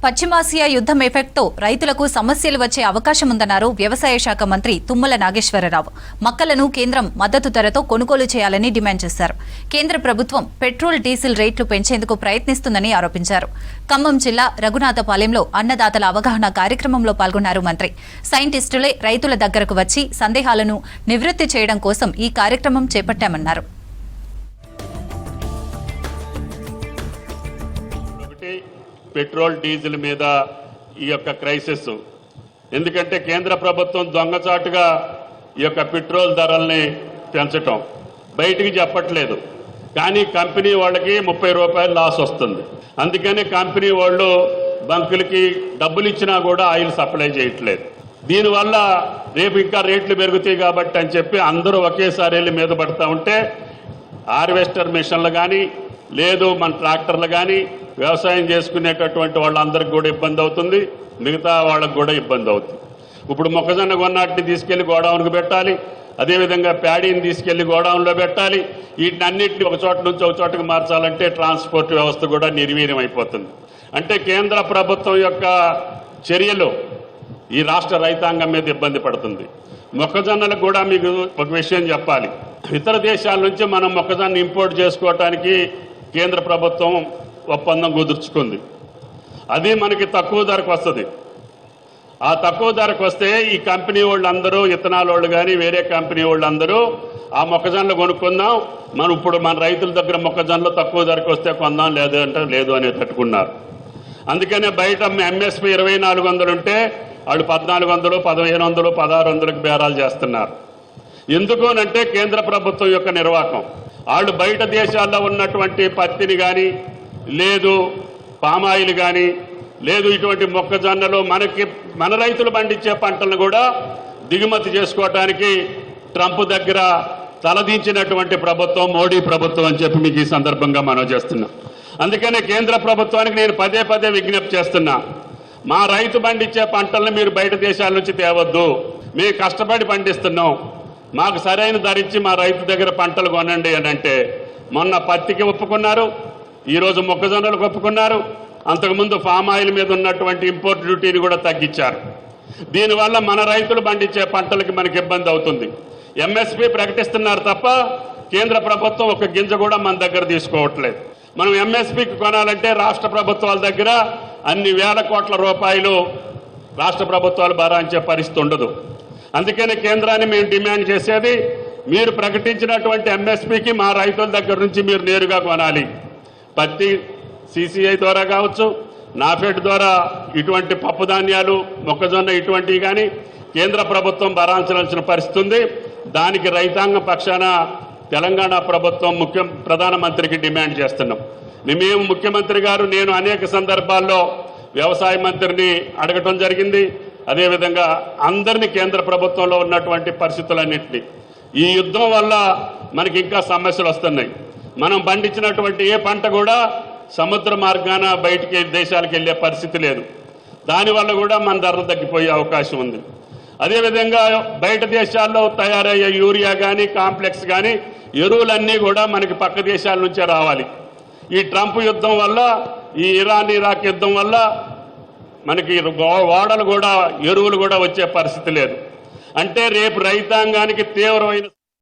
పశ్చిమాసియా యుద్ధం ఎఫెక్ట్తో రైతులకు సమస్యలు వచ్చే అవకాశం ఉందన్నారు వ్యవసాయ శాఖ మంత్రి తుమ్మల నాగేశ్వరరావు. మక్కలను కేంద్రం మద్దతు ధరతో కొనుగోలు చేయాలని డిమాండ్ చేశారు. కేంద్ర ప్రభుత్వం పెట్రోల్, డీజిల్ రేట్లు పెంచేందుకు ప్రయత్నిస్తుందని ఆరోపించారు. ఖమ్మం జిల్లా రఘునాథపాలెంలో అన్నదాతల అవగాహన కార్యక్రమంలో పాల్గొన్నారు మంత్రి. సైంటిస్టులే రైతుల దగ్గరకు వచ్చి సందేహాలను నివృత్తి చేయడం కోసం ఈ కార్యక్రమం చేపట్టామన్నారు. పెట్రోల్, డీజిల్ మీద ఈ యొక్క క్రైసిస్, ఎందుకంటే కేంద్ర ప్రభుత్వం దొంగచాటుగా ఈ యొక్క పెట్రోల్ ధరల్ని పెంచటం బయటికి చెప్పట్లేదు, కానీ కంపెనీ వాళ్ళకి 30 రూపాయలు లాస్ వస్తుంది. అందుకని కంపెనీ వాళ్ళు బంకులకి డబ్బులు ఇచ్చినా కూడా ఆయిల్ సప్లై చేయట్లేదు. దీనివల్ల రేపు ఇంకా రేట్లు పెరుగుతాయి కాబట్టి అని చెప్పి అందరూ ఒకేసారి వెళ్ళి మీద పడతా ఉంటే హార్వెస్టర్ మిషన్లు కానీ లేదు మన ట్రాక్టర్లు కానీ వ్యవసాయం చేసుకునేటటువంటి వాళ్ళందరికీ కూడా ఇబ్బంది అవుతుంది, మిగతా వాళ్ళకు కూడా ఇబ్బంది అవుతుంది. ఇప్పుడు మొక్కజొన్న కొన్నాటిని తీసుకెళ్లి గోడౌన్కి పెట్టాలి, అదేవిధంగా ప్యాడీని తీసుకెళ్లి గోడౌన్లో పెట్టాలి. వీటినన్నింటినీ ఒక చోట నుంచి ఒక చోటకి మార్చాలంటే ట్రాన్స్పోర్ట్ వ్యవస్థ కూడా నిర్వీర్యం అయిపోతుంది. అంటే కేంద్ర ప్రభుత్వం యొక్క చర్యలు ఈ రాష్ట్ర రైతాంగం మీద ఇబ్బంది పడుతుంది. మొక్కజొన్నలకు కూడా మీకు ఒక విషయం చెప్పాలి, ఇతర దేశాల నుంచి మనం మొక్కజొన్న ఇంపోర్ట్ చేసుకోవటానికి కేంద్ర ప్రభుత్వం ఒప్పందం కుదుర్చుకుంది. అది మనకి తక్కువ ధరకు వస్తుంది. ఆ తక్కువ ధరకు వస్తే ఈ కంపెనీ వాళ్ళందరూ, ఇథనాల్ వాళ్ళు కానీ వేరే కంపెనీ వాళ్ళందరూ ఆ మొక్కజొన్నలు కొనుక్కుందాం, మనం ఇప్పుడు మన రైతుల దగ్గర మొక్కజొన్నలు తక్కువ ధరకు వస్తే కొందాం, లేదంటే లేదు అని తట్టుకున్నారు. అందుకనే బయట ఎంఎస్పీ 2400 ఉంటే వాళ్ళు 1400, 1500, 1600కి బేరాలు చేస్తున్నారు. ఎందుకు అంటే కేంద్ర ప్రభుత్వం యొక్క నిర్వాహకం. వాళ్ళు బయట దేశాల్లో ఉన్నటువంటి పత్తిని కానీ లేదు పామాయిల్ కానీ లేదు ఇటువంటి మొక్కజొన్నలు మన రైతులు పండించే పంటలను కూడా దిగుమతి చేసుకోవటానికి ట్రంప్ దగ్గర తలదించినటువంటి ప్రభుత్వం మోడీ ప్రభుత్వం అని చెప్పి మీకు ఈ సందర్భంగా మనం చేస్తున్నాం. అందుకనే కేంద్ర ప్రభుత్వానికి నేను పదే పదే విజ్ఞప్తి చేస్తున్నా, మా రైతు పండించే పంటలను మీరు బయట దేశాల నుంచి తేవద్దు, మేము కష్టపడి పండిస్తున్నాం, మాకు సరైన ధర ఇచ్చి మా రైతు దగ్గర పంటలు కొనండి అని అంటే మొన్న పత్తికి ఒప్పుకున్నారు, ఈరోజు మొక్కజొన్నలకు ఒప్పుకున్నారు, అంతకుముందు ఫామ్ ఆయిల్ మీద ఉన్నటువంటి ఇంపోర్ట్ డ్యూటీని కూడా తగ్గించారు. దీనివల్ల మన రైతులు పండించే పంటలకి మనకి ఇబ్బంది అవుతుంది. ఎంఎస్పీ ప్రకటిస్తున్నారు తప్ప కేంద్ర ప్రభుత్వం ఒక గింజ కూడా మన దగ్గర తీసుకోవట్లేదు. మనం ఎంఎస్పీకి కొనాలంటే రాష్ట్ర ప్రభుత్వాల దగ్గర అన్ని వేల కోట్ల రూపాయలు రాష్ట్ర ప్రభుత్వాలు భరాంచే పరిస్థితి ఉండదు. అందుకని కేంద్రాన్ని మేము డిమాండ్ చేసేది, మీరు ప్రకటించినటువంటి ఎంఎస్పీకి మా రైతుల దగ్గర నుంచి మీరు నేరుగా కొనాలి. పత్తి సిసిఐ ద్వారా కావచ్చు, నాఫెడ్ ద్వారా ఇటువంటి పప్పు ధాన్యాలు, మొక్కజొన్న ఇటువంటివి కానీ కేంద్ర ప్రభుత్వం భరాంచాల్సిన పరిస్థితి ఉంది. దానికి రైతాంగ పక్షాన తెలంగాణ ప్రభుత్వం ప్రధానమంత్రికి డిమాండ్ చేస్తున్నాం. మేము ముఖ్యమంత్రి గారు, నేను అనేక సందర్భాల్లో వ్యవసాయ మంత్రిని అడగటం జరిగింది. అదేవిధంగా అందరినీ కేంద్ర ప్రభుత్వంలో ఉన్నటువంటి పరిస్థితులన్నింటినీ, ఈ యుద్ధం వల్ల మనకి ఇంకా సమస్యలు వస్తున్నాయి. మనం పండించినటువంటి ఏ పంట కూడా సముద్ర మార్గాన బయటికి దేశాలకు వెళ్ళే పరిస్థితి లేదు. దానివల్ల కూడా మన ధరలు తగ్గిపోయే అవకాశం ఉంది. అదేవిధంగా బయట దేశాల్లో తయారయ్యే యూరియా కానీ కాంప్లెక్స్ కానీ ఎరువులన్నీ కూడా మనకి పక్క దేశాల నుంచే రావాలి. ఈ ట్రంప్ యుద్ధం వల్ల, ఈ ఇరాన్ ఇరాక్ యుద్ధం వల్ల మనకి ఓడలు కూడా ఎరువులు కూడా వచ్చే పరిస్థితి లేదు. అంటే రేపు రైతాంగానికి తీవ్రమైన